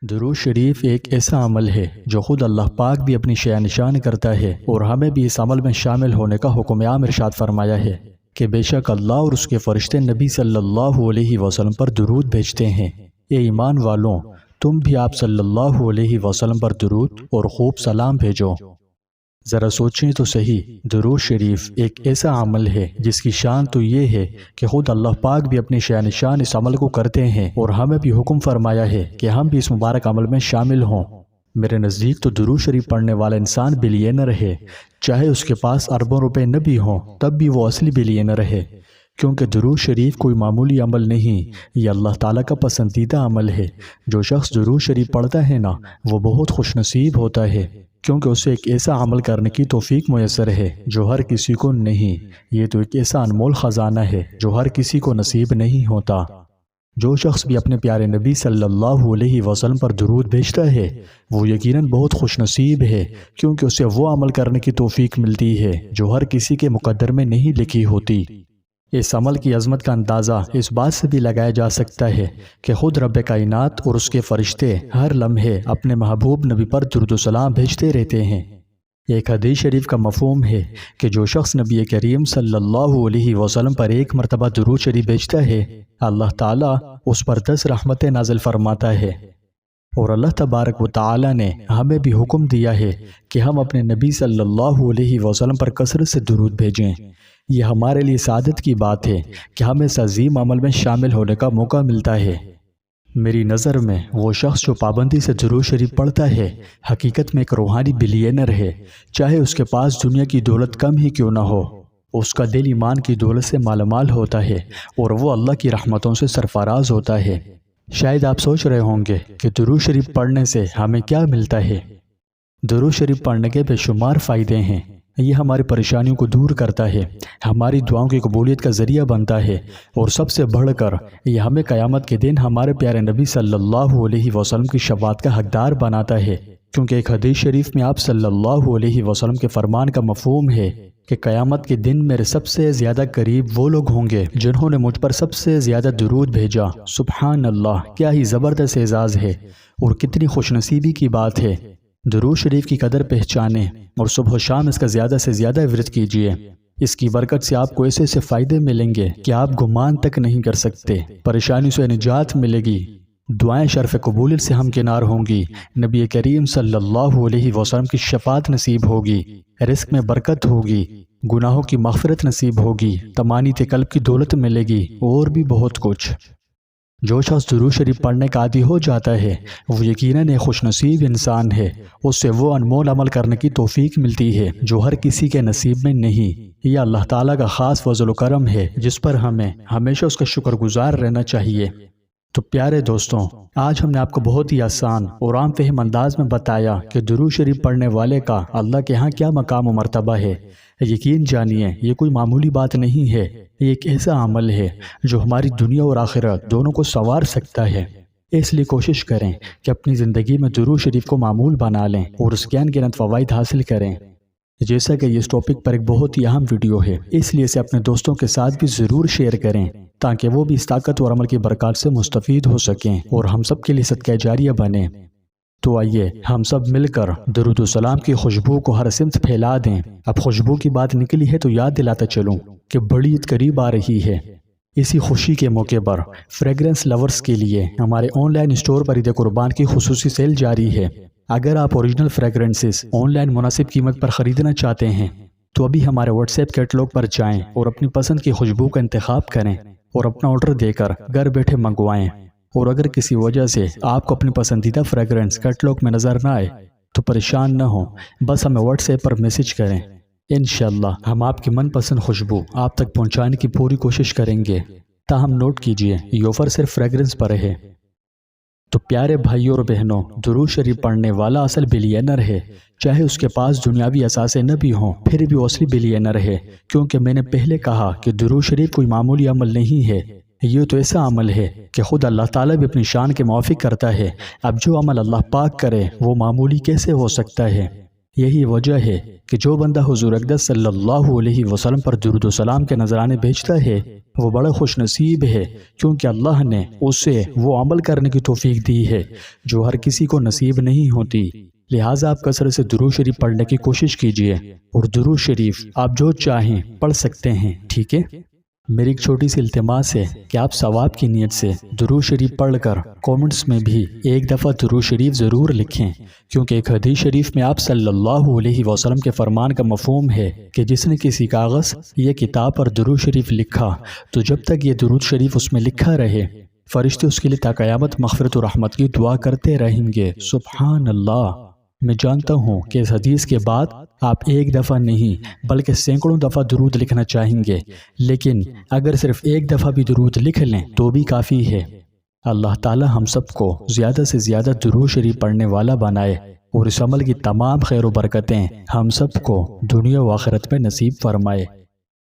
درود شریف ایک ایسا عمل ہے جو خود اللہ پاک بھی اپنی شان نشان کرتا ہے اور ہمیں بھی اس عمل میں شامل ہونے کا حکم عام ارشاد فرمایا ہے کہ بے شک اللہ اور اس کے فرشتے نبی صلی اللہ علیہ وسلم پر درود بھیجتے ہیں۔ اے ایمان والوں، تم بھی آپ صلی اللہ علیہ وسلم پر درود اور خوب سلام بھیجو۔ ذرا سوچیں تو صحیح، درود شریف ایک ایسا عمل ہے جس کی شان تو یہ ہے کہ خود اللہ پاک بھی اپنی شان نشان اس عمل کو کرتے ہیں اور ہمیں بھی حکم فرمایا ہے کہ ہم بھی اس مبارک عمل میں شامل ہوں۔ میرے نزدیک تو درود شریف پڑھنے والا انسان بلینر ہے، چاہے اس کے پاس اربوں روپے نہ بھی ہوں تب بھی وہ اصلی بلینر ہے، کیونکہ درود شریف کوئی معمولی عمل نہیں، یہ اللہ تعالیٰ کا پسندیدہ عمل ہے۔ جو شخص درود شریف پڑھتا ہے نا، وہ بہت خوش نصیب ہوتا ہے، کیونکہ اسے ایک ایسا عمل کرنے کی توفیق میسر ہے جو ہر کسی کو نہیں۔ یہ تو ایک ایسا انمول خزانہ ہے جو ہر کسی کو نصیب نہیں ہوتا۔ جو شخص بھی اپنے پیارے نبی صلی اللہ علیہ وسلم پر درود بھیجتا ہے وہ یقیناً بہت خوش نصیب ہے، کیونکہ اسے وہ عمل کرنے کی توفیق ملتی ہے جو ہر کسی کے مقدر میں نہیں لکھی ہوتی۔ اس عمل کی عظمت کا اندازہ اس بات سے بھی لگایا جا سکتا ہے کہ خود رب کائنات اور اس کے فرشتے ہر لمحے اپنے محبوب نبی پر درود و سلام بھیجتے رہتے ہیں۔ ایک حدیث شریف کا مفہوم ہے کہ جو شخص نبی کریم صلی اللہ علیہ وسلم پر ایک مرتبہ درود شریف بھیجتا ہے، اللہ تعالیٰ اس پر 10 رحمتیں نازل فرماتا ہے۔ اور اللہ تبارک و تعالیٰ نے ہمیں بھی حکم دیا ہے کہ ہم اپنے نبی صلی اللہ علیہ وسلم پر کثرت سے درود بھیجیں۔ یہ ہمارے لیے سعادت کی بات ہے کہ ہمیں اس عظیم عمل میں شامل ہونے کا موقع ملتا ہے۔ میری نظر میں وہ شخص جو پابندی سے درود شریف پڑھتا ہے حقیقت میں ایک روحانی بلینر ہے، چاہے اس کے پاس دنیا کی دولت کم ہی کیوں نہ ہو۔ اس کا دل ایمان کی دولت سے مالا مال ہوتا ہے اور وہ اللہ کی رحمتوں سے سرفراز ہوتا ہے۔ شاید آپ سوچ رہے ہوں گے کہ درود شریف پڑھنے سے ہمیں کیا ملتا ہے۔ درود شریف پڑھنے کے بے شمار فائدے ہیں۔ یہ ہماری پریشانیوں کو دور کرتا ہے، ہماری دعاؤں کی قبولیت کا ذریعہ بنتا ہے، اور سب سے بڑھ کر یہ ہمیں قیامت کے دن ہمارے پیارے نبی صلی اللہ علیہ وسلم کی شفاعت کا حقدار بناتا ہے، کیونکہ ایک حدیث شریف میں آپ صلی اللہ علیہ وسلم کے فرمان کا مفہوم ہے کہ قیامت کے دن میرے سب سے زیادہ قریب وہ لوگ ہوں گے جنہوں نے مجھ پر سب سے زیادہ درود بھیجا۔ سبحان اللہ، کیا ہی زبردست اعزاز ہے اور کتنی خوش نصیبی کی بات ہے۔ درود شریف کی قدر پہچانیں اور صبح و شام اس کا زیادہ سے زیادہ ورد کیجیے۔ اس کی برکت سے آپ کو ایسے ایسے فائدے ملیں گے کہ آپ گمان تک نہیں کر سکتے۔ پریشانی سے نجات ملے گی، دعائیں شرف قبولیت سے ہمکنار ہوں گی، نبی کریم صلی اللہ علیہ وسلم کی شفاعت نصیب ہوگی، رزق میں برکت ہوگی، گناہوں کی مغفرت نصیب ہوگی، طمانینِ قلب کی دولت ملے گی، اور بھی بہت کچھ۔ جو شخص درود شریف پڑھنے کا عادی ہو جاتا ہے وہ یقیناً ایک خوش نصیب انسان ہے، اس سے وہ انمول عمل کرنے کی توفیق ملتی ہے جو ہر کسی کے نصیب میں نہیں۔ یہ اللہ تعالیٰ کا خاص فضل و کرم ہے جس پر ہمیں ہمیشہ اس کا شکر گزار رہنا چاہیے۔ تو پیارے دوستوں، آج ہم نے آپ کو بہت ہی آسان اور عام فہم انداز میں بتایا کہ درود شریف پڑھنے والے کا اللہ کے ہاں کیا مقام و مرتبہ ہے۔ یقین جانیے یہ کوئی معمولی بات نہیں ہے، یہ ایک ایسا عمل ہے جو ہماری دنیا اور آخرت دونوں کو سنوار سکتا ہے۔ اس لیے کوشش کریں کہ اپنی زندگی میں درود شریف کو معمول بنا لیں اور اس کے انگنت فوائد حاصل کریں۔ جیسا کہ اس ٹاپک پر ایک بہت ہی اہم ویڈیو ہے، اس لیے اسے اپنے دوستوں کے ساتھ بھی ضرور شیئر کریں تاکہ وہ بھی اس طاقت اور عمل کی برکات سے مستفید ہو سکیں اور ہم سب کے لیے صدقہ جاریہ بنیں۔ تو آئیے ہم سب مل کر درود و سلام کی خوشبو کو ہر سمت پھیلا دیں۔ اب خوشبو کی بات نکلی ہے تو یاد دلاتا چلوں کہ بڑی عید قریب آ رہی ہے۔ اسی خوشی کے موقع پر فریگرنس لورز کے لیے ہمارے آن لائن اسٹور پر عید قربان کی خصوصی سیل جاری ہے۔ اگر آپ اوریجنل فریگرنسز آن لائن مناسب قیمت پر خریدنا چاہتے ہیں تو ابھی ہمارے واٹس ایپ کیٹلاگ پر جائیں اور اپنی پسند کی خوشبو کا انتخاب کریں اور اپنا آرڈر دے کر گھر بیٹھے منگوائیں۔ اور اگر کسی وجہ سے آپ کو اپنی پسندیدہ فریگرنس کیٹلاگ میں نظر نہ آئے تو پریشان نہ ہوں، بس ہمیں واٹس ایپ پر میسج کریں، انشاءاللہ ہم آپ کی من پسند خوشبو آپ تک پہنچانے کی پوری کوشش کریں گے۔ تاہم نوٹ کیجئے یہ آفر صرف فریگرنس پر ہے۔ تو پیارے بھائیوں اور بہنوں، درود شریف پڑھنے والا اصل بلینر ہے، چاہے اس کے پاس دنیاوی اثاثے نہ بھی ہوں پھر بھی وہ اصلی بلینر ہے، کیونکہ میں نے پہلے کہا کہ درود شریف کوئی معمولی عمل نہیں ہے، یہ تو ایسا عمل ہے کہ خود اللہ تعالیٰ بھی اپنی شان کے موافق کرتا ہے۔ اب جو عمل اللہ پاک کرے وہ معمولی کیسے ہو سکتا ہے؟ یہی وجہ ہے کہ جو بندہ حضور اقدس صلی اللہ علیہ وسلم پر درود و سلام کے نذرانے بھیجتا ہے وہ بڑا خوش نصیب ہے، کیونکہ اللہ نے اسے وہ عمل کرنے کی توفیق دی ہے جو ہر کسی کو نصیب نہیں ہوتی۔ لہٰذا آپ کثرت سے درود شریف پڑھنے کی کوشش کیجیے، اور درود شریف آپ جو چاہیں پڑھ سکتے ہیں، ٹھیک ہے؟ میری ایک چھوٹی سی التماس ہے کہ آپ ثواب کی نیت سے درود شریف پڑھ کر کومنٹس میں بھی ایک دفعہ درود شریف ضرور لکھیں، کیونکہ ایک حدیث شریف میں آپ صلی اللہ علیہ وسلم کے فرمان کا مفہوم ہے کہ جس نے کسی کاغذ یا کتاب پر درود شریف لکھا تو جب تک یہ درود شریف اس میں لکھا رہے فرشتے اس کے لیے تا قیامت مغفرت و رحمت کی دعا کرتے رہیں گے۔ سبحان اللہ۔ میں جانتا ہوں کہ اس حدیث کے بعد آپ ایک دفعہ نہیں بلکہ سینکڑوں دفعہ درود لکھنا چاہیں گے، لیکن اگر صرف ایک دفعہ بھی درود لکھ لیں تو بھی کافی ہے۔ اللہ تعالی ہم سب کو زیادہ سے زیادہ درود شریف پڑھنے والا بنائے، اور اس عمل کی تمام خیر و برکتیں ہم سب کو دنیا و آخرت میں نصیب فرمائے۔